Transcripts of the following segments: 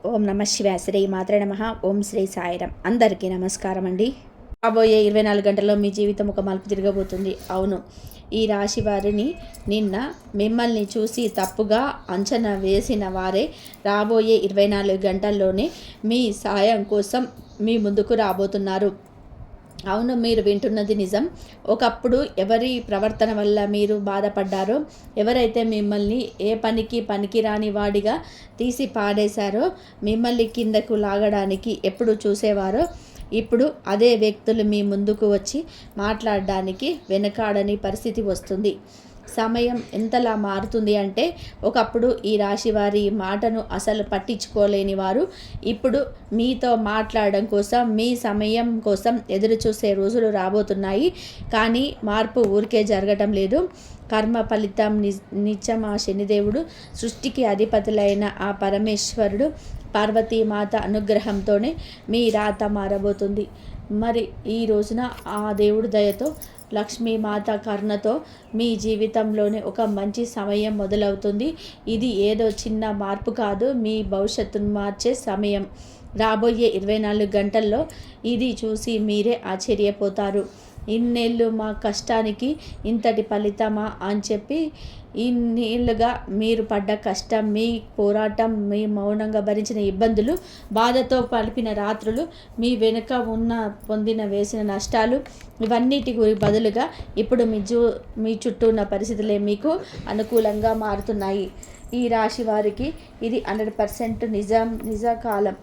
ఓం నమ శివాయ. శ్రీ మాత్రే నమః. ఓం శ్రీ సాయిరాం. అందరికీ నమస్కారం అండి. రాబోయే 24 గంటల్లో మీ జీవితం ఒక మలుపు తిరగబోతుంది. అవును, ఈ రాశి వారిని నిన్న మిమ్మల్ని చూసి తప్పుగా అంచనా వేసిన వారే రాబోయే 24 గంటల్లోనే మీ సాయం కోసం మీ ముందుకు రాబోతున్నారు. అవును, మీరు వింటున్నది నిజం. ఒకప్పుడు ఎవరి ప్రవర్తన వల్ల మీరు బాధపడ్డారో, ఎవరైతే మిమ్మల్ని ఏ పనికి రాని వాడిగా తీసి పాడేశారో, మిమ్మల్ని కిందకు లాగడానికి ఎప్పుడు చూసేవారో, ఇప్పుడు అదే వ్యక్తులు మీ ముందుకు వచ్చి మాట్లాడడానికి వెనకాడని పరిస్థితి వస్తుంది. సమయం ఎంతలా మారుతుంది అంటే, ఒకప్పుడు ఈ రాశి వారి మాటను అసలు పట్టించుకోలేని వారు ఇప్పుడు మీతో మాట్లాడడం కోసం, మీ సమయం కోసం ఎదురు చూసే రోజులు రాబోతున్నాయి. కానీ మార్పు ఊరికే జరగటం లేదు. కర్మ ఫలితం నిత్యం ఆ శనిదేవుడు, సృష్టికి అధిపతులైన ఆ పరమేశ్వరుడు, పార్వతీమాత అనుగ్రహంతోనే మీ రాత మారబోతుంది. మరి ఈ రోజున ఆ దేవుడి దయతో, లక్ష్మీమాత కరుణతో మీ జీవితంలోనే ఒక మంచి సమయం మొదలవుతుంది. ఇది ఏదో చిన్న మార్పు కాదు, మీ భవిష్యత్తును మార్చే సమయం. రాబోయే 24 గంటల్లో ఇది చూసి మీరే ఆశ్చర్యపోతారు. ఇన్నేళ్ళు మా కష్టానికి ఇంతటి ఫలితమా అని చెప్పి, ఇన్నేళ్ళుగా మీరు పడ్డ కష్టం, మీ పోరాటం, మీ మౌనంగా భరించిన ఇబ్బందులు, బాధతో కలిపిన రాత్రులు, మీ వెనుక పొందిన వేసిన నష్టాలు, ఇవన్నిటి బదులుగా ఇప్పుడు మీ చుట్టూ ఉన్న పరిస్థితులే మీకు అనుకూలంగా మారుతున్నాయి. ఈ రాశి వారికి ఇది 100% నిజ కాలం.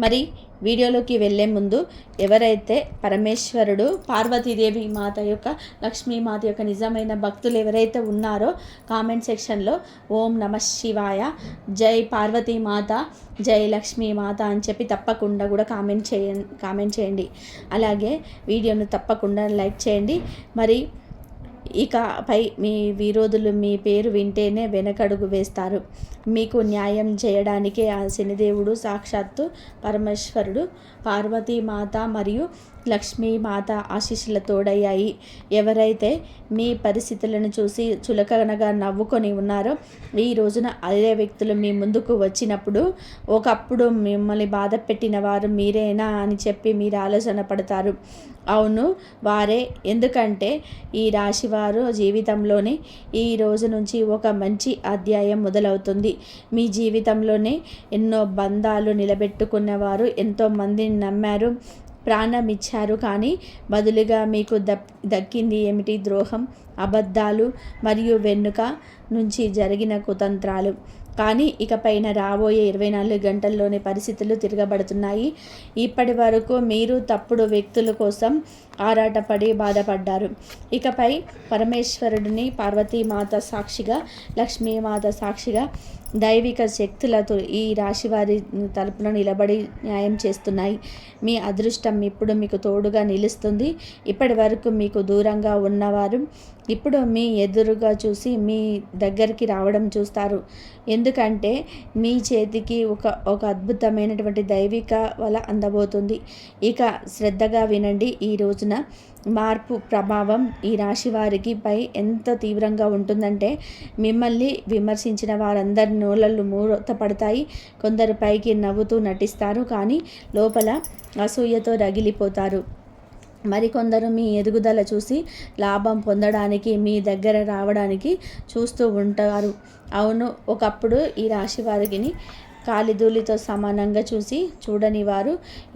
మరి వీడియోలోకి వెళ్ళే ముందు, ఎవరైతే పరమేశ్వరుడు, పార్వతీదేవి మాత యొక్క, లక్ష్మీమాత యొక్క నిజమైన భక్తులు ఎవరైతే ఉన్నారో, కామెంట్ సెక్షన్లో ఓం నమ శివాయ, జై పార్వతీమాత, జై లక్ష్మీమాత అని చెప్పి తప్పకుండా కూడా కామెంట్ చేయండి. అలాగే వీడియోను తప్పకుండా లైక్ చేయండి. మరి ఇకపై మీ విరోధులు మీ పేరు వింటేనే వెనకడుగు వేస్తారు. మీకు న్యాయం చేయడానికే ఆ శనిదేవుడు, సాక్షాత్తు పరమేశ్వరుడు, పార్వతీమాత మరియు లక్ష్మీమాత ఆశీస్సుల తోడయ్యాయి. ఎవరైతే మీ పరిస్థితులను చూసి చులకనగా నవ్వుకొని ఉన్నారో, ఈ రోజున అదే వ్యక్తులు మీ ముందుకు వచ్చినప్పుడు, ఒకప్పుడు మిమ్మల్ని బాధ పెట్టిన వారు మీరేనా అని చెప్పి మీరు ఆలోచన పడతారు. అవును, వారే. ఎందుకంటే ఈ రాశివారు జీవితంలోనే ఈ రోజు నుంచి ఒక మంచి అధ్యాయం మొదలవుతుంది. మీ జీవితంలోనే ఎన్నో బంధాలు నిలబెట్టుకున్నవారు, ఎంతోమందిని నమ్మారు, ప్రాణం ఇచ్చారు. కానీ బదులుగా మీకు దక్కింది ఏమిటి? ద్రోహం, అబద్ధాలు మరియు వెనుక నుంచి జరిగిన కుతంత్రాలు. కానీ ఇకపైన రాబోయే 24 గంటల్లోనే పరిస్థితులు తిరగబడుతున్నాయి. ఇప్పటి వరకు మీరు తప్పుడు వ్యక్తుల కోసం ఆరాటపడి బాధపడ్డారు. ఇకపై పరమేశ్వరుడిని, పార్వతీమాత సాక్షిగా, లక్ష్మీమాత సాక్షిగా దైవిక శక్తులతో ఈ రాశివారి తరపున నిలబడి న్యాయం చేస్తున్నాయి. మీ అదృష్టం ఇప్పుడు మీకు తోడుగా నిలుస్తుంది. ఇప్పటి వరకు మీకు దూరంగా ఉన్నవారు ఇప్పుడు మీ ఎదురుగా చూసి మీ దగ్గరికి రావడం చూస్తారు. ఎందుకంటే మీ చేతికి ఒక అద్భుతమైనటువంటి దైవిక వల అందబోతుంది. ఇక శ్రద్ధగా వినండి. ఈ రోజున మార్పు ప్రభావం ఈ రాశి వారికి పై ఎంత తీవ్రంగా ఉంటుందంటే, మిమ్మల్ని విమర్శించిన వారందరి నోళ్ళలు మూతపడతాయి. కొందరు పైకి నవ్వుతూ నటిస్తారు, కానీ లోపల అసూయతో రగిలిపోతారు. మరికొందరు మీ ఎదుగుదల చూసి లాభం పొందడానికి మీ దగ్గర రావడానికి చూస్తూ ఉంటారు. అవును, ఒకప్పుడు ఈ రాశి వారిని కాలిధూళితో సమానంగా చూడని వారు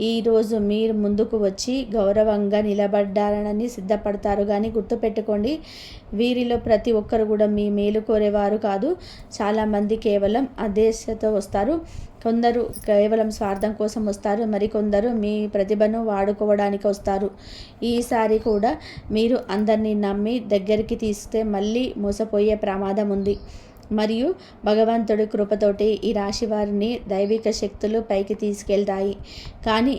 ఈరోజు మీరు ముందుకు వచ్చి గౌరవంగా నిలబడ్డారని సిద్ధపడతారు. కానీ గుర్తుపెట్టుకోండి, వీరిలో ప్రతి ఒక్కరు కూడా మీ మేలు కోరేవారు కాదు. చాలామంది కేవలం అదేశతో వస్తారు. కొందరు కేవలం స్వార్థం కోసం వస్తారు. మరికొందరు మీ ప్రతిభను వాడుకోవడానికి వస్తారు. ఈసారి కూడా మీరు అందరినీ నమ్మి దగ్గరికి తీస్తే మళ్ళీ మోసపోయే ప్రమాదం ఉంది. మరియు భగవంతుడి కృపతోటి ఈ రాశి వారిని దైవిక శక్తులు పైకి తీసుకెళ్తాయి. కానీ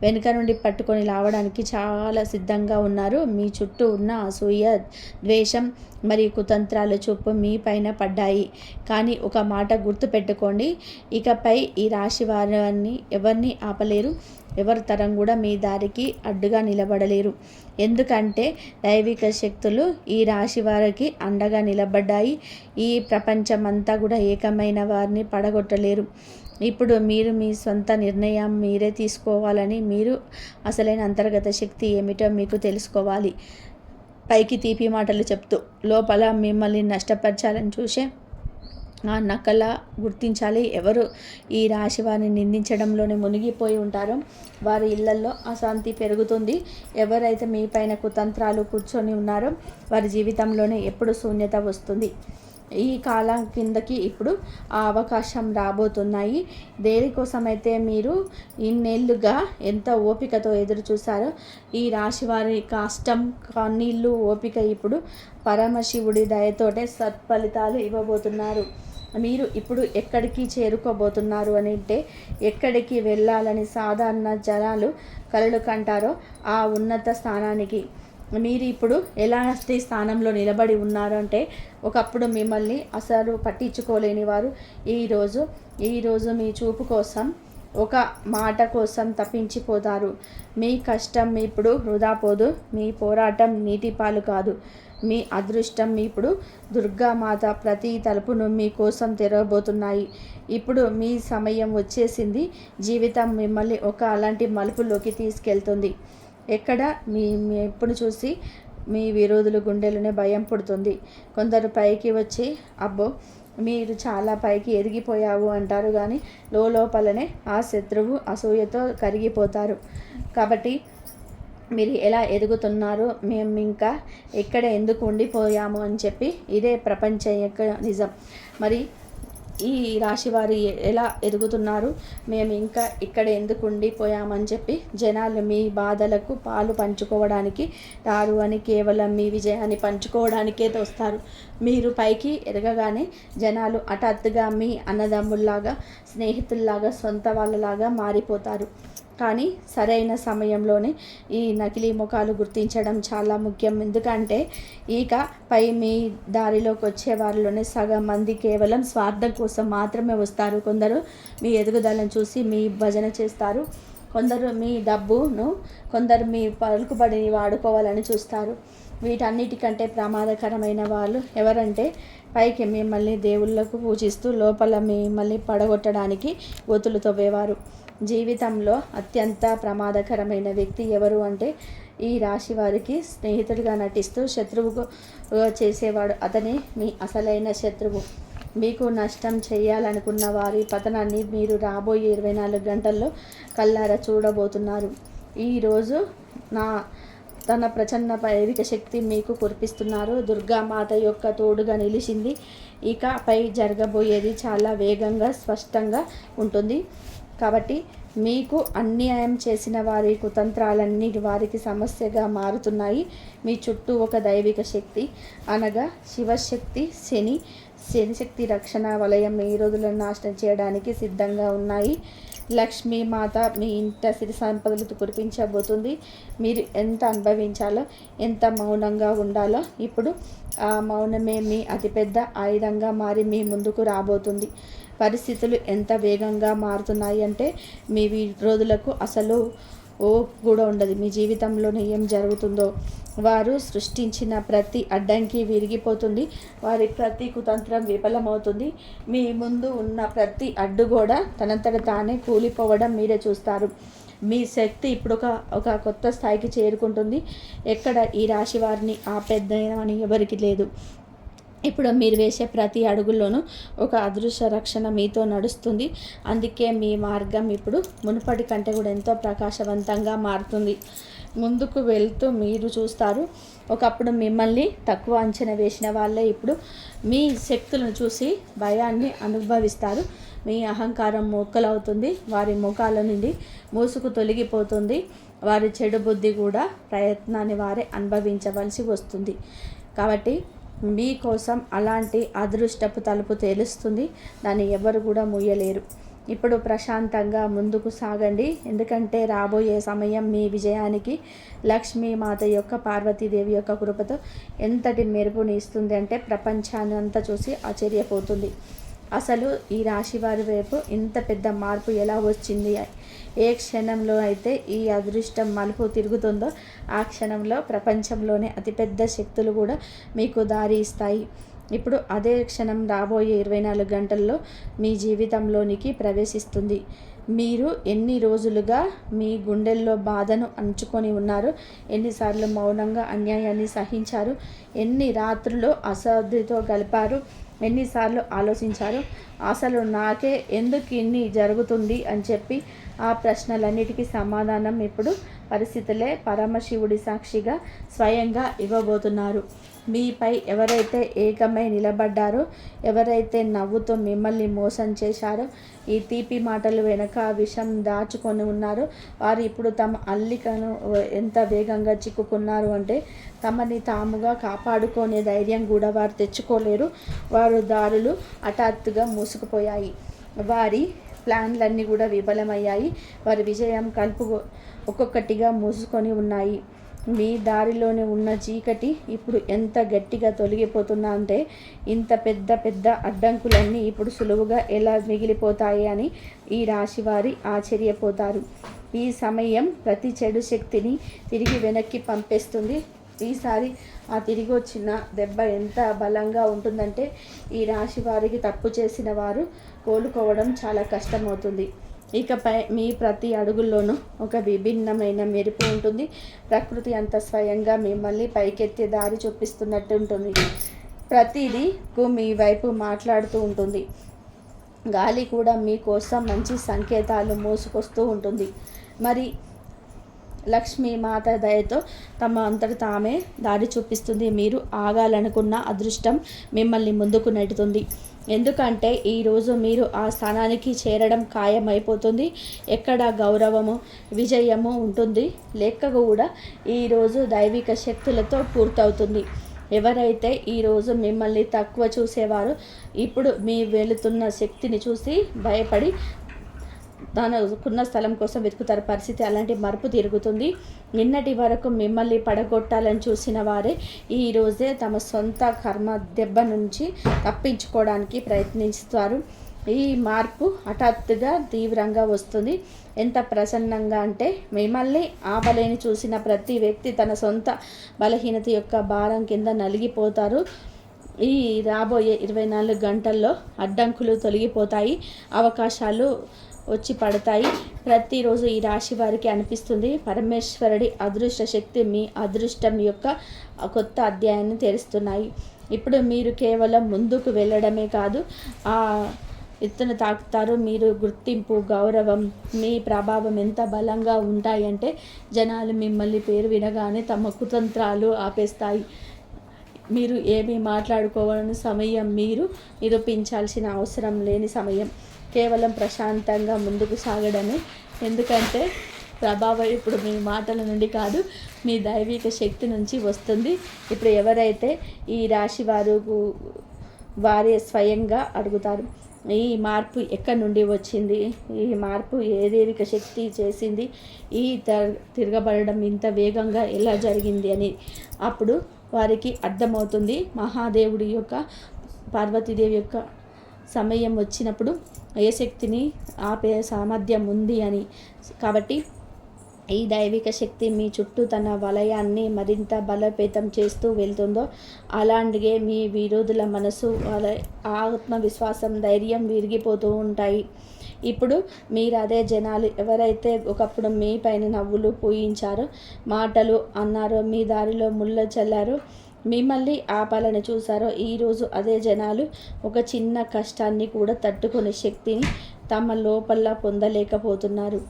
వెనుక నుండి పట్టుకొని లావడానికి చాలా సిద్ధంగా ఉన్నారు. మీ చుట్టూ ఉన్న అసూయ, ద్వేషం మరియు కుతంత్రాల చూపు మీ పైన పడ్డాయి. కానీ ఒక మాట గుర్తుపెట్టుకోండి, ఇకపై ఈ రాశి వారిని ఎవరిని ఆపలేరు. ఎవరి తరం కూడా మీ దారికి అడ్డుగా నిలబడలేరు. ఎందుకంటే దైవిక శక్తులు ఈ రాశి వారికి అండగా నిలబడ్డాయి. ఈ ప్రపంచమంతా కూడా ఏకమైన వారిని పడగొట్టలేరు. ఇప్పుడు మీరు మీ సొంత నిర్ణయం మీరే తీసుకోవాలని, మీరు అసలైన అంతర్గత శక్తి ఏమిటో మీకు తెలుసుకోవాలి. పైకి తీపి మాటలు చెప్తూ లోపల మిమ్మల్ని నష్టపరచాలని చూసే ఆ నకల గుర్తించాలి. ఎవరు ఈ రాశి వారిని నిందించడంలోనే మునిగిపోయి ఉంటారో వారి ఇళ్లల్లో అశాంతి పెరుగుతుంది. ఎవరైతే మీ పైన కుతంత్రాలు కూర్చొని ఉన్నారో వారి జీవితంలోనే ఎప్పుడు శూన్యత వస్తుంది. ఈ కాలం కిందకి ఇప్పుడు ఆ అవకాశం రాబోతున్నాయి. దేనికోసమైతే మీరు ఇన్నేళ్లుగా ఎంత ఓపికతో ఎదురు చూశారో ఈ రాశి వారి కష్టం, కన్నీళ్ళు, ఓపిక ఇప్పుడు పరమశివుడి దయతోటే సత్ఫలితాలు ఇవ్వబోతున్నారు. మీరు ఇప్పుడు ఎక్కడికి చేరుకోబోతున్నారు అని అంటే, ఎక్కడికి వెళ్ళాలని సాధారణ జనాలు కలలు కంటారో ఆ ఉన్నత స్థానానికి మీరు ఇప్పుడు ఎలాంటి స్థానంలో నిలబడి ఉన్నారు అంటే, ఒకప్పుడు మిమ్మల్ని అసలు పట్టించుకోలేని వారు ఈరోజు మీ చూపు కోసం, ఒక మాట కోసం తప్పించిపోతారు. మీ కష్టం ఇప్పుడు వృధా పోదు. మీ పోరాటం నీటి పాలు కాదు. మీ అదృష్టం ఇప్పుడు దుర్గామాత ప్రతి తలుపును మీ కోసం తెరవబోతున్నాయి. ఇప్పుడు మీ సమయం వచ్చేసింది. జీవితం మిమ్మల్ని ఒక అలాంటి మలుపులోకి తీసుకెళ్తుంది. ఎక్కడ మీ ఎప్పుడు చూసి మీ విరోధుల గుండెలోనే భయం పుడుతుంది. కొందరు పైకి వచ్చి అబ్బో మీరు చాలా పైకి ఎదిగిపోయావు అంటారు, కానీ లోపలనే ఆ శత్రువు అసూయతో కరిగిపోతారు. కాబట్టి మీరు ఎలా ఎదుగుతున్నారు, మేము ఇంకా ఎక్కడ ఎందుకు ఉండిపోయాము అని చెప్పి ఇదే ప్రపంచం యొక్క నిజం. మరి ఈ రాశివారు ఎలా ఎదుగుతున్నారు, మేము ఇంకా ఇక్కడ ఎందుకు ఉండిపోయామని చెప్పి జనాలు మీ బాధలకు పాలు పంచుకోవడానికి రారు అని, కేవలం మీ విజయాన్ని పంచుకోవడానికే తోస్తారు. మీరు పైకి ఎదగగానే జనాలు హఠాత్తుగా మీ అన్నదమ్ముల్లాగా, స్నేహితుల్లాగా, సొంత వాళ్ళలాగా మారిపోతారు. కానీ సరైన సమయంలోనే ఈ నకిలీ ముఖాలు గుర్తించడం చాలా ముఖ్యం. ఎందుకంటే ఇక పై మీ దారిలోకి వచ్చే వారిలోనే సగం మంది కేవలం స్వార్థం కోసం మాత్రమే వస్తారు. కొందరు మీ ఎదుగుదలను చూసి మీ భజన చేస్తారు. కొందరు మీ డబ్బును, కొందరు మీ పలుకుబడిని వాడుకోవాలని చూస్తారు. వీటన్నిటికంటే ప్రమాదకరమైన వాళ్ళు ఎవరంటే, పైకి మిమ్మల్ని దేవుళ్ళకు పూజిస్తూ లోపల మిమ్మల్ని పడగొట్టడానికి గోతులు తవ్వేవారు. జీవితంలో అత్యంత ప్రమాదకరమైన వ్యక్తి ఎవరు అంటే, ఈ రాశి వారికి స్నేహితుడిగా నటిస్తూ శత్రువుగా చేసేవాడు. అతనే మీ అసలైన శత్రువు. మీకు నష్టం చేయాలనుకున్న వారి పతనాన్ని మీరు రాబోయే 24 గంటల్లో కళ్ళారా చూడబోతున్నారు. ఈరోజు తన ప్రచన్న దైవిక శక్తి మీకు కురిపిస్తున్నారు. దుర్గామాత యొక్క తోడుగా నిలిచింది. ఇకపై జరగబోయేది చాలా వేగంగా, స్పష్టంగా ఉంటుంది. కాబట్టి మీకు అన్యాయం చేసిన వారి కుతంత్రాలన్నీ వారికి సమస్యగా మారుతున్నాయి. మీ చుట్టూ ఒక దైవిక శక్తి అనగా శివశక్తి, శనిశక్తి రక్షణ వలయం ఈ రోజులను నాశనం చేయడానికి సిద్ధంగా ఉన్నాయి. లక్ష్మీమాత మీ ఇంట సిరి సంపదలు కురిపించబోతుంది. మీరు ఎంత అనుభవించాలో, ఎంత మౌనంగా ఉండాలో ఇప్పుడు ఆ మౌనమే మీ అతిపెద్ద ఆయుధంగా మారి మీ ముందుకు రాబోతుంది. పరిస్థితులు ఎంత వేగంగా మారుతున్నాయి అంటే, మీ విరోధులకు అసలు కూడా ఉండదు. మీ జీవితంలోనే ఏం జరుగుతుందో వారు సృష్టించిన ప్రతి అడ్డంకి విరిగిపోతుంది. వారి ప్రతి కుతంత్రం విఫలమవుతుంది. మీ ముందు ఉన్న ప్రతి అడ్డు కూడా తనంతట తానే కూలిపోవడం మీరే చూస్తారు. మీ శక్తి ఇప్పుడు ఒక కొత్త స్థాయికి చేరుకుంటుంది. ఎక్కడ ఈ రాశి వారిని ఆపేద్దామని ఎవరికి లేదు. ఇప్పుడు మీరు వేసే ప్రతి అడుగుల్లోనూ ఒక అదృశ్య రక్షణ మీతో నడుస్తుంది. అందుకే మీ మార్గం ఇప్పుడు మునుపటి కంటే కూడా ఎంతో ప్రకాశవంతంగా మారుతుంది. ముందుకు వెళ్తూ మీరు చూస్తారు, ఒకప్పుడు మిమ్మల్ని తక్కువ అంచనా వేసిన వాళ్ళే ఇప్పుడు మీ శక్తులను చూసి భయాన్ని అనుభవిస్తారు. మీ అహంకారం మొక్కలవుతుంది. వారి ముఖాల నుండి మూసుకు తొలగిపోతుంది. వారి చెడు బుద్ధి కూడా ప్రయత్నాన్ని వారే అనుభవించవలసి వస్తుంది. కాబట్టి మీకోసం అలాంటి అదృష్టపు తలుపు తెలుస్తుంది. దాన్ని ఎవరు కూడా మూయలేరు. ఇప్పుడు ప్రశాంతంగా ముందుకు సాగండి. ఎందుకంటే రాబోయే సమయం మీ విజయానికి లక్ష్మీమాత యొక్క, పార్వతీదేవి యొక్క కృపతో ఎంతటి మెరుపుని ఇస్తుంది అంటే ప్రపంచాన్ని అంతా చూసి ఆశ్చర్యపోతుంది. అసలు ఈ రాశి వారి వైపు ఇంత పెద్ద మార్పు ఎలా వచ్చింది? ఏ క్షణంలో అయితే ఈ అదృష్టం మలుపు తిరుగుతుందో ఆ క్షణంలో ప్రపంచంలోనే అతిపెద్ద శక్తులు కూడా మీకు దారి ఇస్తాయి. ఇప్పుడు అదే క్షణం రాబోయే 24 గంటల్లో మీ జీవితంలోనికి ప్రవేశిస్తుంది. మీరు ఎన్ని రోజులుగా మీ గుండెల్లో బాధను అంచుకొని ఉన్నారు, ఎన్నిసార్లు మౌనంగా అన్యాయాన్ని సహించారు, ఎన్ని రాత్రులు అశాంతితో గడిపారు, ఎన్నిసార్లు ఆలోచించారు, అసలు నాకే ఎందుకు ఇన్ని జరుగుతుంది అని చెప్పి ఆ ప్రశ్నలన్నిటికీ సమాధానం ఇప్పుడు పరిస్థితులే పరమశివుడి సాక్షిగా స్వయంగా ఇవ్వబోతున్నారు. మీపై ఎవరైతే ఏకమై నిలబడ్డారో, ఎవరైతే నవ్వుతో మిమ్మల్ని మోసం చేశారో, ఈ తీపి మాటలు వెనక విషం దాచుకొని ఉన్నారో, వారు ఇప్పుడు తమ అల్లికను ఎంత వేగంగా చిక్కుకున్నారు అంటే తమని తాముగా కాపాడుకునే ధైర్యం కూడా వారు తెచ్చుకోలేరు. వారు దారులు హఠాత్తుగా మూసుకుపోయాయి. వారి ప్లాన్లన్నీ కూడా విఫలమయ్యాయి. వారి విజయం ఒక్కొక్కటిగా మూసుకొని ఉన్నాయి. మీ దారిలోనే ఉన్న చీకటి ఇప్పుడు ఎంత గట్టిగా తొలగిపోతున్నా అంటే ఇంత పెద్ద పెద్ద అడ్డంకులన్నీ ఇప్పుడు సులువుగా ఎలా మిగిలిపోతాయి అని ఈ రాశి వారి ఆశ్చర్యపోతారు. ఈ సమయం ప్రతి చెడు శక్తిని తిరిగి వెనక్కి పంపేస్తుంది. ఈసారి ఆ తిరిగి వచ్చిన దెబ్బ ఎంత బలంగా ఉంటుందంటే ఈ రాశి వారికి తప్పు చేసిన వారు కోలుకోవడం చాలా కష్టమవుతుంది. ఇకపై మీ ప్రతి అడుగుల్లోనూ ఒక విభిన్నమైన మెరుపు ఉంటుంది. ప్రకృతి అంత స్వయంగా మిమ్మల్ని పైకెత్తే దారి చూపిస్తున్నట్టు ఉంటుంది. ప్రతిదీ మీ వైపు మాట్లాడుతూ ఉంటుంది. గాలి కూడా మీకోసం మంచి సంకేతాలు మోసుకొస్తూ ఉంటుంది. మరి లక్ష్మీ మాత దయతో తమ అంతట తామే దారి చూపిస్తుంది. మీరు ఆగాలనుకున్న అదృష్టం మిమ్మల్ని ముందుకు నెట్టుతుంది. ఎందుకంటే ఈరోజు మీరు ఆ స్థానానికి చేరడం ఖాయమైపోతుంది. ఎక్కడ గౌరవము, విజయము ఉంటుంది లేక కూడా ఈరోజు దైవిక శక్తులతో పూర్తవుతుంది. ఎవరైతే ఈరోజు మిమ్మల్ని తక్కువ చూసేవారో ఇప్పుడు మీ వెళుతున్న శక్తిని చూసి భయపడి తనకున్న స్థలం కోసం వెతుకుతారు. పరిస్థితి అలాంటి మరుపు తిరుగుతుంది. నిన్నటి వరకు మిమ్మల్ని పడగొట్టాలని చూసిన వారే ఈరోజే తమ సొంత కర్మ దెబ్బ నుంచి తప్పించుకోవడానికి ప్రయత్నిస్తారు. ఈ మార్పు హఠాత్తుగా తీవ్రంగా వస్తుంది. ఎంత ప్రసన్నంగా అంటే మిమ్మల్ని ఆపలేని చూసిన ప్రతి వ్యక్తి తన సొంత బలహీనత యొక్క భారం కింద నలిగిపోతారు. ఈ రాబోయే 24 గంటల్లో అడ్డంకులు తొలగిపోతాయి. అవకాశాలు వచ్చి పడతాయి. ప్రతిరోజు ఈ రాశి వారికి అనిపిస్తుంది పరమేశ్వరుడి అదృష్ట శక్తి మీ అదృష్టం యొక్క కొత్త అధ్యాయాన్ని తెరుస్తున్నాయి. ఇప్పుడు మీరు కేవలం ముందుకు వెళ్ళడమే కాదు, ఆ ఎత్తున తాకుతారు. మీరు గుర్తింపు, గౌరవం, మీ ప్రభావం ఎంత బలంగా ఉంటాయంటే జనాలు మిమ్మల్ని పేరు వినగానే తమ కుతంత్రాలు ఆపేస్తాయి. మీరు ఏమీ మాట్లాడుకోవాలని సమయం, మీరు నిరూపించాల్సిన అవసరం లేని సమయం. కేవలం ప్రశాంతంగా ముందుకు సాగడమే. ఎందుకంటే ప్రభావం ఇప్పుడు మీ మాటల నుండి కాదు, మీ దైవిక శక్తి నుంచి వస్తుంది. ఇప్పుడు ఎవరైతే ఈ రాశి వారే స్వయంగా అడుగుతారు, ఈ మార్పు ఎక్కడి నుండి వచ్చింది, ఈ మార్పు ఏ దైవిక శక్తి చేసింది, ఈ తిరగబడడం ఇంత వేగంగా ఎలా జరిగింది అని అప్పుడు వారికి అర్థమవుతుంది. మహాదేవుడి యొక్క, పార్వతీదేవి యొక్క సమయం వచ్చినప్పుడు ఏ శక్తిని ఆపే సామర్థ్యం ఉంది అని. కాబట్టి ఈ దైవిక శక్తి మీ చుట్టూ తన వలయాన్ని మరింత బలోపేతం చేస్తూ వెళ్తుందో అలాంటిగే మీ విరోధుల మనసు, ఆత్మవిశ్వాసం, ధైర్యం విరిగిపోతూ ఉంటాయి. ఇప్పుడు మీరు అదే జనాలు ఎవరైతే ఒకప్పుడు మీ పైన నవ్వులు పూయించారో, మాటలు అన్నారో, మీ దారిలో ముళ్ళ చల్లారో, మిమ్మల్ని ఆపాలని చూసారో, ఈరోజు అదే జనాలు ఒక చిన్న కష్టాన్ని కూడా తట్టుకునే శక్తిని తమ లోపల పొందలేకపోతున్నారు.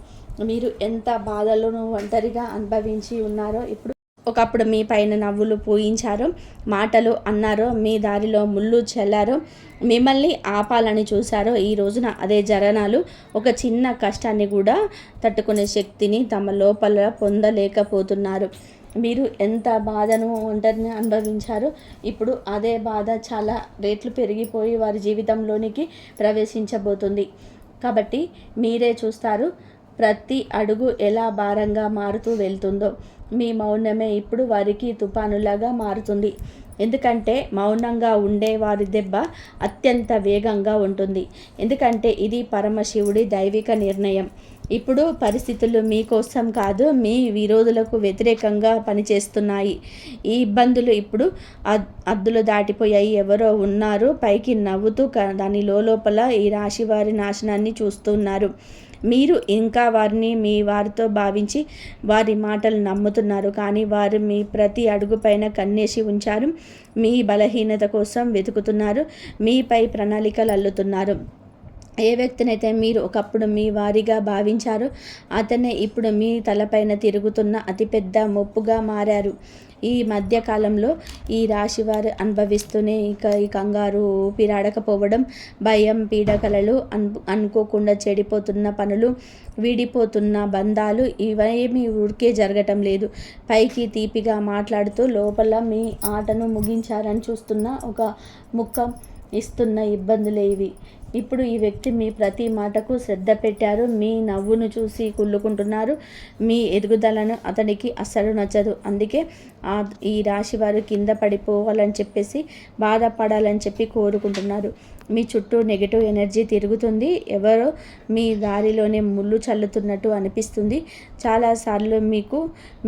మీరు ఎంత బాధలను ఒంటరిగా అనుభవించి ఉన్నారో, ఇప్పుడు ఒకప్పుడు మీ పైన నవ్వులు పూయించారో, మాటలు అన్నారో, మీ దారిలో ముళ్ళు చల్లారో, మిమ్మల్ని ఆపాలని చూశారో, ఈ రోజున అదే జనాలు ఒక చిన్న కష్టాన్ని కూడా తట్టుకునే శక్తిని తమ లోపల పొందలేకపోతున్నారు. మీరు ఎంత బాధను ఒంటరిని అనుభవించారో, ఇప్పుడు అదే బాధ చాలా రేట్లు పెరిగిపోయి వారి జీవితంలోనికి ప్రవేశించబోతుంది. కాబట్టి మీరే చూస్తారు ప్రతి అడుగు ఎలా భారంగా మారుతూ వెళ్తుందో. మీ మౌనమే ఇప్పుడు వారికి తుఫానులాగా మారుతుంది. ఎందుకంటే మౌనంగా ఉండే వారి దెబ్బ అత్యంత వేగంగా ఉంటుంది. ఎందుకంటే ఇది పరమశివుడి దైవిక నిర్ణయం. ఇప్పుడు పరిస్థితులు మీకోసం కాదు, మీ విరోధులకు వ్యతిరేకంగా పనిచేస్తున్నాయి. ఈ ఇబ్బందులు ఇప్పుడు అద్దులు దాటిపోయాయి. ఎవరో ఉన్నారు పైకి నవ్వుతూ, దాని లోపల ఈ రాశి వారి నాశనాన్ని చూస్తున్నారు. మీరు ఇంకా వారిని మీ వారితో భావించి వారి మాటలు నమ్ముతున్నారు. కానీ వారు మీ ప్రతి అడుగుపైన కన్నేసి ఉంచారు. మీ బలహీనత కోసం వెతుకుతున్నారు. మీపై ప్రణాళికలు అల్లుతున్నారు. ఏ వ్యక్తినైతే మీరు ఒకప్పుడు మీ వారిగా భావించారో అతనే ఇప్పుడు మీ తలపైన తిరుగుతున్న అతిపెద్ద ముప్పుగా మారారు. ఈ మధ్యకాలంలో ఈ రాశివారు అనుభవిస్తూనే ఈ కంగారు, ఊపిరాడకపోవడం, భయం, పీడకలలు, అనుకోకుండా చెడిపోతున్న పనులు, విడిపోతున్న బంధాలు ఇవేమీ ఊరికే జరగటం లేదు. పైకి తీపిగా మాట్లాడుతూ లోపల మీ ఆటను ముగించారని చూస్తున్న ఒక ముఖం ఇస్తున్న ఇబ్బందులే ఇవి. ఇప్పుడు ఈ వ్యక్తి మీ ప్రతి మాటకు శ్రద్ధ పెట్టారు. మీ నవ్వును చూసి కుళ్ళుకుంటున్నారు. మీ ఎదుగుదలను అతనికి అస్సలు నచ్చదు. అందుకే ఈ రాశి వారు కింద పడిపోవాలని చెప్పేసి, బాధపడాలని చెప్పి కోరుకుంటున్నారు. మీ చుట్టూ నెగిటివ్ ఎనర్జీ తిరుగుతుంది. ఎవరో మీ దారిలోనే ముళ్ళు చల్లుతున్నట్టు అనిపిస్తుంది. చాలాసార్లు మీకు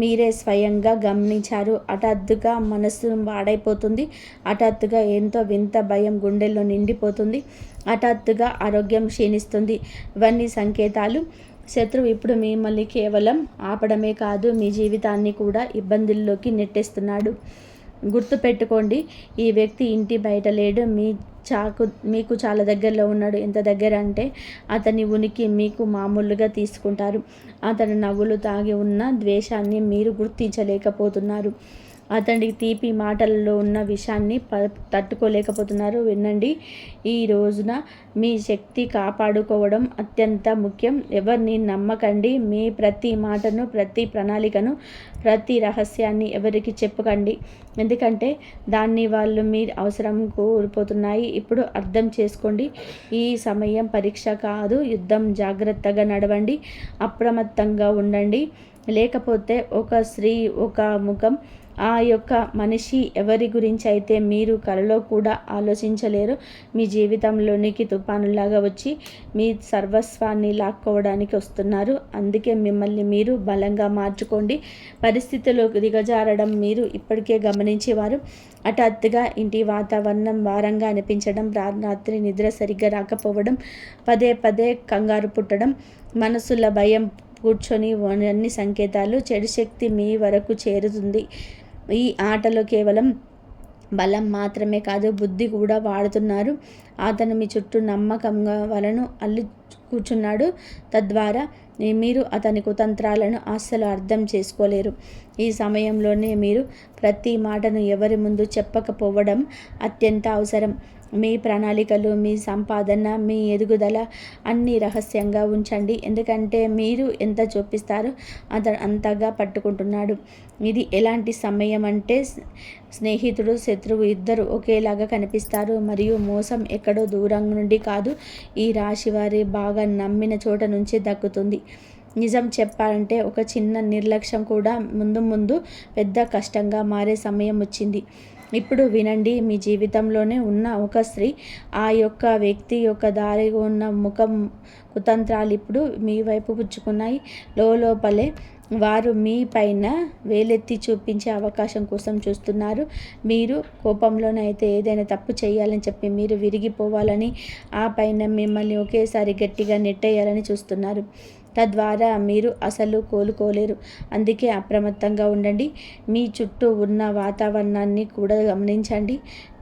మీరే స్వయంగా గమనించారు. హఠాత్తుగా మనసు పాడైపోతుంది. హఠాత్తుగా ఎంతో వింత భయం గుండెల్లో నిండిపోతుంది. హఠాత్తుగా ఆరోగ్యం క్షీణిస్తుంది. ఇవన్నీ సంకేతాలు. శత్రువు ఇప్పుడు మిమ్మల్ని కేవలం ఆపడమే కాదు, మీ జీవితాన్ని కూడా ఇబ్బందుల్లోకి నెట్టేస్తున్నాడు. గుర్తుపెట్టుకోండి, ఈ వ్యక్తి ఇంటి బయట లేడు, మీకు చాలా దగ్గరలో ఉన్నాడు. ఎంత దగ్గర అంటే అతని ఉనికి మీకు మామూలుగా తీసుకుంటారు. అతని నవ్వులు తాగి ఉన్న ద్వేషాన్ని మీరు గుర్తించలేకపోతున్నారు. అతడి తీపి మాటలలో ఉన్న విషయాన్ని తట్టుకోలేకపోతున్నారు. వినండి, ఈ రోజున మీ శక్తి కాపాడుకోవడం అత్యంత ముఖ్యం. ఎవరిని నమ్మకండి. మీ ప్రతి మాటను, ప్రతి ప్రణాళికను, ప్రతి రహస్యాన్ని ఎవరికి చెప్పకండి. ఎందుకంటే దాన్ని వాళ్ళు మీ అవసరం కోల్పోతున్నాయి. ఇప్పుడు అర్థం చేసుకోండి, ఈ సమయం పరీక్ష కాదు, యుద్ధం. జాగ్రత్తగా నడవండి, అప్రమత్తంగా ఉండండి. లేకపోతే ఒక స్త్రీ, ఒక ముఖం, ఆ యొక్క మనిషి ఎవరి గురించి అయితే మీరు కలలో కూడా ఆలోచించలేరు, మీ జీవితంలోనికి తుఫానులాగా వచ్చి మీ సర్వస్వాన్ని లాక్కోవడానికి వస్తున్నారు. అందుకే మిమ్మల్ని మీరు బలంగా మార్చుకోండి. పరిస్థితుల్లోకి దిగజారడం మీరు ఇప్పటికే గమనించేవారు. హఠాత్తుగా ఇంటి వాతావరణం భారంగా అనిపించడం, రాత్రి నిద్ర సరిగ్గా రాకపోవడం, పదే పదే కంగారు పుట్టడం, మనసుల భయం కూర్చొని అన్ని సంకేతాలు. చెడు శక్తి మీ వరకు చేరుతుంది. ఈ ఆటలో కేవలం బలం మాత్రమే కాదు, బుద్ధి కూడా వాడుతున్నారు. అతను మీ చుట్టూ నమ్మకంగా వలను అల్లి కూర్చున్నాడు. తద్వారా మీరు అతని కుతంత్రాలను అస్సలు అర్థం చేసుకోలేరు. ఈ సమయంలోనే మీరు ప్రతి మాటను ఎవరి ముందు చెప్పకపోవడం అత్యంత అవసరం. మీ ప్రణాళికలు, మీ సంపాదన, మీ ఎదుగుదల అన్నీ రహస్యంగా ఉంచండి. ఎందుకంటే మీరు ఎంత చూపిస్తారో అతను అంతగా పట్టుకుంటున్నాడు. ఇది ఎలాంటి సమయం అంటే స్నేహితుడు, శత్రువు ఇద్దరు ఒకేలాగా కనిపిస్తారు. మరియు మోసం ఎక్కడో దూరం నుండి కాదు, ఈ రాశి వారి బాగా నమ్మిన చోట నుంచి దక్కుతుంది. నిజం చెప్పాలంటే ఒక చిన్న నిర్లక్ష్యం కూడా ముందు పెద్ద కష్టంగా మారే సమయం వచ్చింది. ఇప్పుడు వినండి, మీ జీవితంలోనే ఉన్న ఒక స్త్రీ, ఆ యొక్క వ్యక్తి యొక్క దారి ఉన్న ముఖం, కుతంత్రాలు ఇప్పుడు మీ వైపు పుచ్చుకున్నాయి. లోపలే వారు మీ పైన వేలెత్తి చూపించే అవకాశం కోసం చూస్తున్నారు. మీరు కోపంలోనైతే ఏదైనా తప్పు చేయాలని చెప్పి మీరు విరిగిపోవాలని, ఆ పైన మిమ్మల్ని ఒకేసారి గట్టిగా నెట్టేయాలని చూస్తున్నారు. తద్వారా మీరు అసలు కోలుకోలేరు. అందుకే అప్రమత్తంగా ఉండండి. మీ చుట్టూ ఉన్న వాతావరణాన్ని కూడా గమనించండి.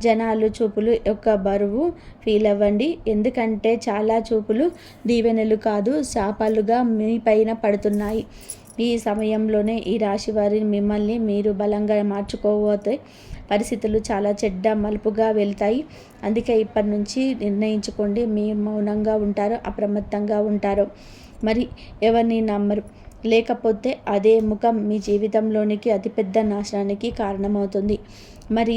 జనాలు చూపులు యొక్క బరువు ఫీల్ అవ్వండి. ఎందుకంటే చాలా చూపులు దీవెనలు కాదు, శాపాలుగా మీ పైన పడుతున్నాయి. ఈ సమయంలోనే ఈ రాశి వారిని మిమ్మల్ని మీరు బలంగా మార్చుకోబోతే పరిస్థితులు చాలా చెడ్డ మలుపుగా వెళ్తాయి. అందుకే ఇప్పటి నుంచి నిర్ణయించుకోండి, మీరు మౌనంగా ఉంటారో, అప్రమత్తంగా ఉంటారో. మరి ఎవరిని నమ్మరు. లేకపోతే అదే ముఖం మీ జీవితంలోనికి అతిపెద్ద నాశనానికి కారణమవుతుంది. మరి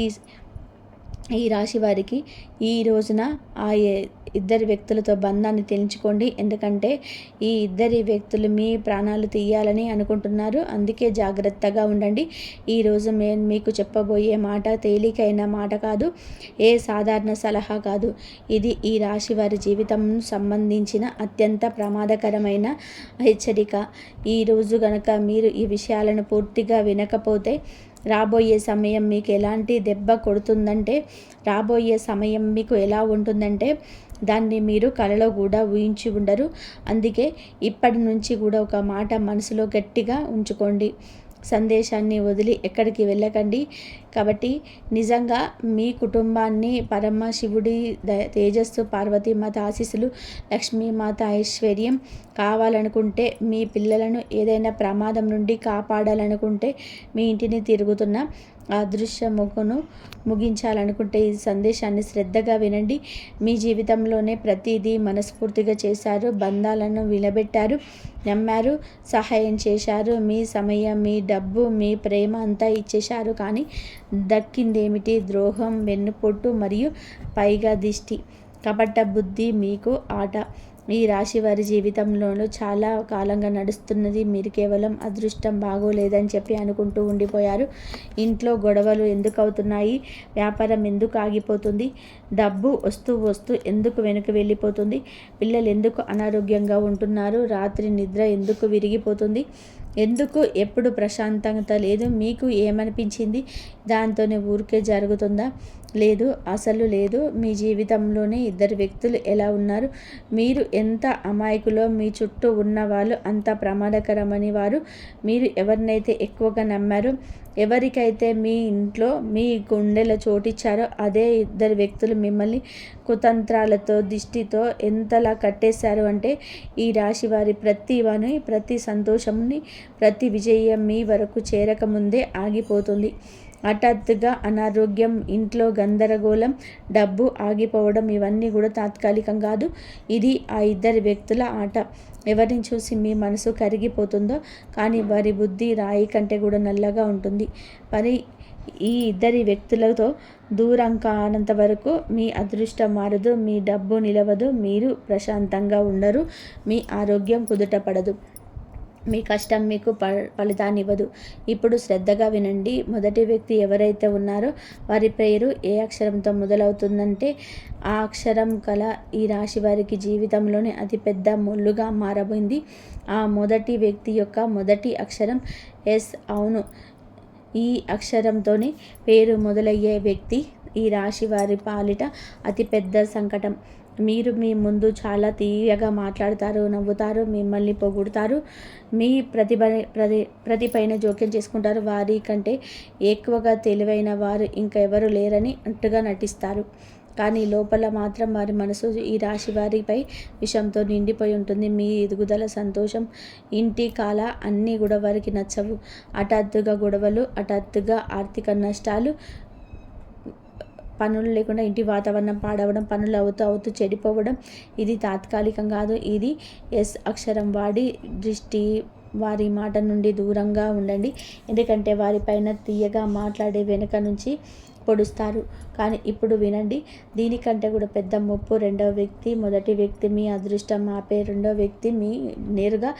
ఈ రాశి వారికి ఈ రోజున ఆ ఇద్దరి వ్యక్తులతో బంధాన్ని తెంచుకోండి. ఎందుకంటే ఈ ఇద్దరి వ్యక్తులు మీ ప్రాణాలు తీయాలని అనుకుంటున్నారు. అందుకే జాగ్రత్తగా ఉండండి. ఈరోజు నేను మీకు చెప్పబోయే మాట తేలికైన మాట కాదు, ఏ సాధారణ సలహా కాదు. ఇది ఈ రాశి వారి జీవితం సంబంధించిన అత్యంత ప్రమాదకరమైన హెచ్చరిక. ఈరోజు గనక మీరు ఈ విషయాలను పూర్తిగా వినకపోతే రాబోయే సమయం మీకు ఎలాంటి దెబ్బ కొడుతుందంటే, రాబోయే సమయం మీకు ఎలా ఉంటుందంటే దాన్ని మీరు కలలో కూడా ఊహించి ఉండరు. అందుకే ఇప్పటి నుంచి కూడా ఒక మాట మనసులో గట్టిగా ఉంచుకోండి. సందేశాన్ని వదిలి ఎక్కడికి వెళ్ళకండి. కాబట్టి నిజంగా మీ కుటుంబాన్ని పరమశివుడి తేజస్సు, పార్వతీమాత ఆశీస్సులు, లక్ష్మీమాత ఐశ్వర్యం కావాలనుకుంటే, మీ పిల్లలను ఏదైనా ప్రమాదం నుండి కాపాడాలనుకుంటే, మీ ఇంటిని తిరుగుతున్న అదృశ్య ముఖను ముగించాలనుకుంటే ఈ సందేశాన్ని శ్రద్ధగా వినండి. మీ జీవితంలోనే ప్రతిదీ మనస్ఫూర్తిగా చేశారు, బంధాలను నిలబెట్టారు, నమ్మారు, సహాయం చేశారు, మీ సమయం, మీ డబ్బు, మీ ప్రేమ అంతా ఇచ్చేశారు. కానీ దక్కిందేమిటి? ద్రోహం, వెన్నుపోటు మరియు పైగా దిష్టి. కపట బుద్ధి మీకు ఆట. ఈ రాశి వారి జీవితంలోనూ చాలా కాలంగా నడుస్తున్నది. మీరు కేవలం అదృష్టం బాగోలేదని చెప్పి అనుకుంటూ ఉండిపోయారు. ఇంట్లో గొడవలు ఎందుకు అవుతున్నాయి? వ్యాపారం ఎందుకు ఆగిపోతుంది? డబ్బు వస్తూ ఎందుకు వెనుక వెళ్ళిపోతుంది? పిల్లలు ఎందుకు అనారోగ్యంగా ఉంటున్నారు? రాత్రి నిద్ర ఎందుకు విరిగిపోతుంది? ఎందుకు ఎప్పుడు ప్రశాంతత లేదు? మీకు ఏమనిపించింది? దాంతోనే ఊరికే జరుగుతుందా? లేదు, అసలు లేదు. మీ జీవితంలోనే ఇద్దరు వ్యక్తులు ఎలా ఉన్నారు? మీరు ఎంత అమాయకులో మీ చుట్టూ ఉన్న వాళ్ళు అంత ప్రమాదకరమని వారు. మీరు ఎవరినైతే ఎక్కువగా నమ్మారో, ఎవరికైతే మీ ఇంట్లో మీ గుండెలో చోటిచ్చారో అదే ఇద్దరు వ్యక్తులు మిమ్మల్ని కుతంత్రాలతో, దిష్టితో ఎంతలా కట్టేశారు అంటే ఈ రాశి వారి ప్రతి సంతోషంని, ప్రతి విజయం మీ వరకు చేరకముందే ఆగిపోతుంది. హఠాత్తుగా అనారోగ్యం, ఇంట్లో గందరగోళం, డబ్బు ఆగిపోవడం ఇవన్నీ కూడా తాత్కాలికం కాదు. ఇది ఆ ఇద్దరి వ్యక్తుల ఆట. ఎవరిని చూసి మీ మనసు కరిగిపోతుందో కానీ వారి బుద్ధి రాయి కంటే కూడా నల్లగా ఉంటుంది. మరి ఈ ఇద్దరి వ్యక్తులతో దూరం కానంత వరకు మీ అదృష్టం మారదు, మీ డబ్బు నిలవదు, మీరు ప్రశాంతంగా ఉండరు, మీ ఆరోగ్యం కుదుట పడదు, మీ కష్టం మీకు ఫలితాన్ని ఇవ్వదు. ఇప్పుడు శ్రద్ధగా వినండి. మొదటి వ్యక్తి ఎవరైతే ఉన్నారో వారి పేరు ఏ అక్షరంతో మొదలవుతుందంటే ఆ అక్షరం కల ఈ రాశి వారికి జీవితంలోనే అతిపెద్ద ముళ్ళుగా మారబోయింది. ఆ మొదటి వ్యక్తి యొక్క మొదటి అక్షరం ఎస్. అవును, ఈ అక్షరంతోనే పేరు మొదలయ్యే వ్యక్తి ఈ రాశి వారి పాలిట అతిపెద్ద సంకటం. మీరు మీ ముందు చాలా తీయగా మాట్లాడతారు, నవ్వుతారు, మిమ్మల్ని పొగుడుతారు, మీ ప్రతిపైన జోక్యం చేసుకుంటారు. వారి కంటే ఎక్కువగా తెలివైన వారు ఇంకెవరు లేరని అట్టుగా నటిస్తారు. కానీ లోపల మాత్రం వారి మనసు ఈ రాశి వారిపై విషంతో నిండిపోయి ఉంటుంది. మీ ఎదుగుదల, సంతోషం, ఇంటి కాల అన్నీ కూడా వారికి నచ్చవు. హఠాత్తుగా గొడవలు, హఠాత్తుగా ఆర్థిక నష్టాలు, పనులు లేకుండా ఇంటి వాతావరణం పాడవడం, పనులు అవుతూ చెడిపోవడం ఇది తాత్కాలికం కాదు. ఇది ఎస్ అక్షరం వాడి దృష్టి. వారి మాట నుండి దూరంగా ఉండండి. ఎందుకంటే వారిపైన తీయగా మాట్లాడే వెనుక నుంచి పొడుస్తారు. కానీ ఇప్పుడు వినండి, దీనికంటే కూడా పెద్ద ముప్పు రెండవ వ్యక్తి. మొదటి వ్యక్తి మీ అదృష్టం ఆపే, రెండవ వ్యక్తి మీ నేరుగా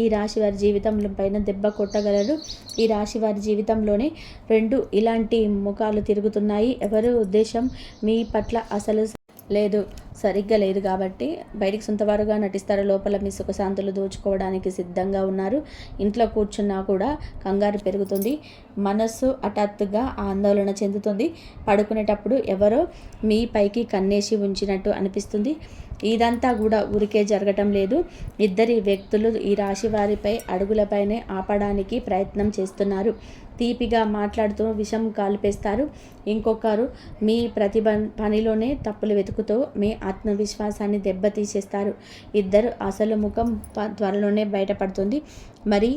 ఈ రాశి వారి జీవితం పైన దెబ్బ కొట్టగలరు. ఈ రాశి వారి జీవితంలోనే రెండు ఇలాంటి ముఖాలు తిరుగుతున్నాయి. ఎవరి ఉద్దేశం మీ పట్ల అసలు సరిగ్గా లేదు కాబట్టి బయటికి సొంతవారుగా నటిస్తారు. లోపల మీ సుఖశాంతులు దోచుకోవడానికి సిద్ధంగా ఉన్నారు. ఇంట్లో కూర్చున్నా కూడా కంగారు పెరుగుతుంది. మనస్సు హఠాత్తుగా ఆందోళన చెందుతుంది. పడుకునేటప్పుడు ఎవరో మీ పైకి కన్నేసి ఉంచినట్టు అనిపిస్తుంది. ఇదంతా కూడా ఊరికే జరగటం లేదు. ఇద్దరి వ్యక్తులు ఈ రాశి వారిపై అడుగులపైనే ఆపడానికి ప్రయత్నం చేస్తున్నారు. తీపిగా మాట్లాడుతూ విషం కాల్పేస్తారు. ఇంకొకరు మీ పనిలోనే తప్పులు వెతుకుతూ మీ ఆత్మవిశ్వాసాన్ని దెబ్బతీసేస్తారు. ఇద్దరు అసలు ముఖం త్వరలోనే బయటపడుతుంది. మరి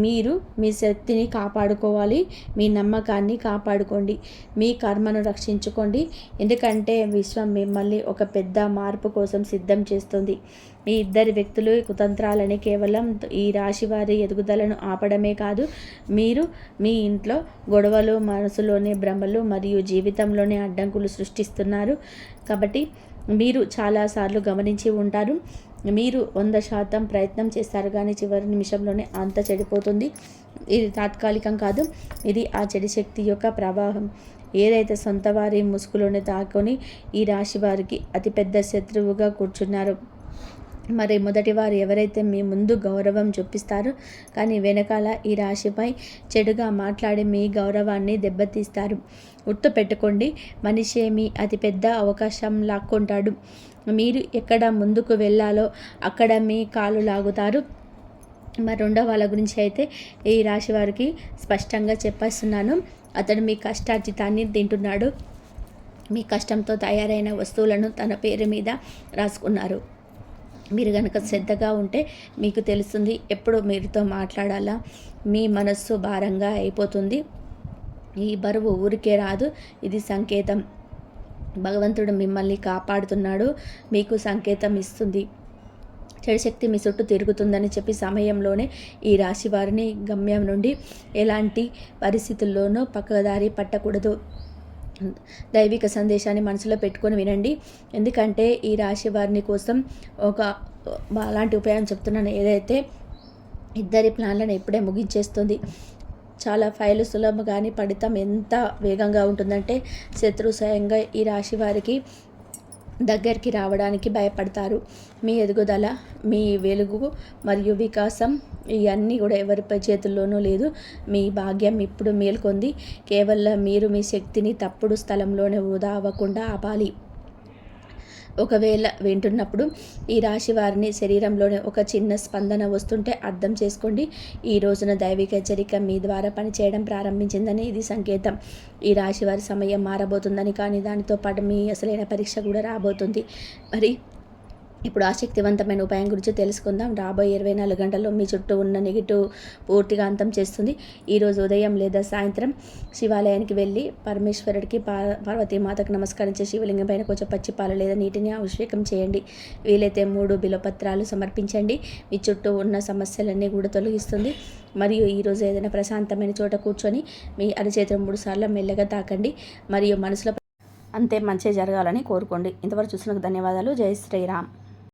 మీరు మీ శక్తిని కాపాడుకోవాలి, మీ నమ్మకాన్ని కాపాడుకోండి, మీ కర్మను రక్షించుకోండి. ఎందుకంటే విశ్వం మిమ్మల్ని ఒక పెద్ద మార్పు కోసం సిద్ధం చేస్తుంది. మీ ఇద్దరి వ్యక్తులు కుతంత్రాలని కేవలం ఈ రాశి వారి ఎదుగుదలను ఆపడమే కాదు, మీరు మీ ఇంట్లో గొడవలు, మనసులోని భ్రమలు మరియు జీవితంలోని అడ్డంకులు సృష్టిస్తున్నారు. కాబట్టి మీరు చాలాసార్లు గమనించి ఉంటారు, మీరు 100% ప్రయత్నం చేస్తారు కానీ చివరి నిమిషంలోనే అంత చెడిపోతుంది. ఇది తాత్కాలికం కాదు, ఇది ఆ చెడు శక్తి యొక్క ప్రవాహం. ఏదైతే సొంత వారి ముసుగులోనే తాకొని ఈ రాశి వారికి అతిపెద్ద శత్రువుగా కూర్చున్నారు. మరి మొదటి వారు ఎవరైతే మీ ముందు గౌరవం చూపిస్తారో కానీ వెనకాల ఈ రాశిపై చెడుగా మాట్లాడి మీ గౌరవాన్ని దెబ్బతీస్తారు. గుర్తు పెట్టుకోండి, మనిషే మీ అతిపెద్ద అవకాశం లాక్కుంటాడు. మీరు ఎక్కడ ముందుకు వెళ్ళాలో అక్కడ మీ కాలు లాగుతారు. మరి రెండో వాళ్ళ గురించి అయితే ఈ రాశి వారికి స్పష్టంగా చెప్పేస్తున్నాను. అతడు మీ కష్టార్జితాన్ని తింటున్నాడు. మీ కష్టంతో తయారైన వస్తువులను తన పేరు మీద రాసుకున్నారు. మీరు కనుక శ్రద్ధగా ఉంటే మీకు తెలుస్తుంది ఎప్పుడు మీరుతో మాట్లాడాలా. మీ మనస్సు భారంగా అయిపోతుంది. ఈ బరువు ఊరికే రాదు, ఇది సంకేతం. భగవంతుడు మిమ్మల్ని కాపాడుతున్నాడు, మీకు సంకేతం ఇస్తుంది. చెడు శక్తి మీ చుట్టూ తిరుగుతుందని చెప్పి సమయంలోనే ఈ రాశి వారిని గమ్యం నుండి ఎలాంటి పరిస్థితుల్లోనూ పక్కదారి పట్టకూడదు. దైవిక సందేశాన్ని మనసులో పెట్టుకొని వినండి. ఎందుకంటే ఈ రాశి వారిని కోసం అలాంటి ఉపాయం చెప్తున్నాను, ఏదైతే ఇద్దరి ప్లాన్లను ఇప్పుడే ముగించేస్తుంది. చాలా ఫైలు సులభం కానీ ఫలితం ఎంత వేగంగా ఉంటుందంటే శత్రు స్వయంగా ఈ రాశి వారికి దగ్గరికి రావడానికి భయపడతారు. మీ ఎదుగుదల, మీ వెలుగు మరియు వికాసం ఇవన్నీ కూడా ఎవరి చేతుల్లోనూ లేదు. మీ భాగ్యం ఇప్పుడు మేల్కొంది. కేవలం మీరు మీ శక్తిని తప్పుడు స్థలంలోనే వృధా అవ్వకుండా ఆపాలి. ఒకవేళ వింటున్నప్పుడు ఈ రాశి వారిని శరీరంలోనే ఒక చిన్న స్పందన వస్తుంటే అర్థం చేసుకోండి, ఈ రోజున దైవిక హెచ్చరిక మీ ద్వారా పనిచేయడం ప్రారంభించిందని ఇది సంకేతం. ఈ రాశి వారి సమయం మారబోతుందని, కానీ దానితో పాటు మీ అసలైన పరీక్ష కూడా రాబోతుంది. మరి ఇప్పుడు ఆసక్తివంతమైన ఉపాయం గురించి తెలుసుకుందాం. రాబోయే 24 గంటల్లో మీ చుట్టూ ఉన్న నెగిటివ్ పూర్తిగా అంతం చేస్తుంది. ఈరోజు ఉదయం లేదా సాయంత్రం శివాలయానికి వెళ్ళి పరమేశ్వరుడికి పార్వతీమాతకు నమస్కరించి శివలింగం పైన కొంచెం పచ్చి పాలు లేదా నీటిని అభిషేకం చేయండి. వీలైతే 3 బిల్వపత్రాలు సమర్పించండి. మీ చుట్టూ ఉన్న సమస్యలన్నీ కూడా తొలగిస్తుంది. మరియు ఈరోజు ఏదైనా ప్రశాంతమైన చోట కూర్చొని మీ అరచేతులు 3 సార్లు మెల్లగా తాకండి మరియు మనసులో అంతే మంచి జరగాలని కోరుకోండి. ఇంతవరకు చూసినందుకు ధన్యవాదాలు. జై శ్రీరామ్.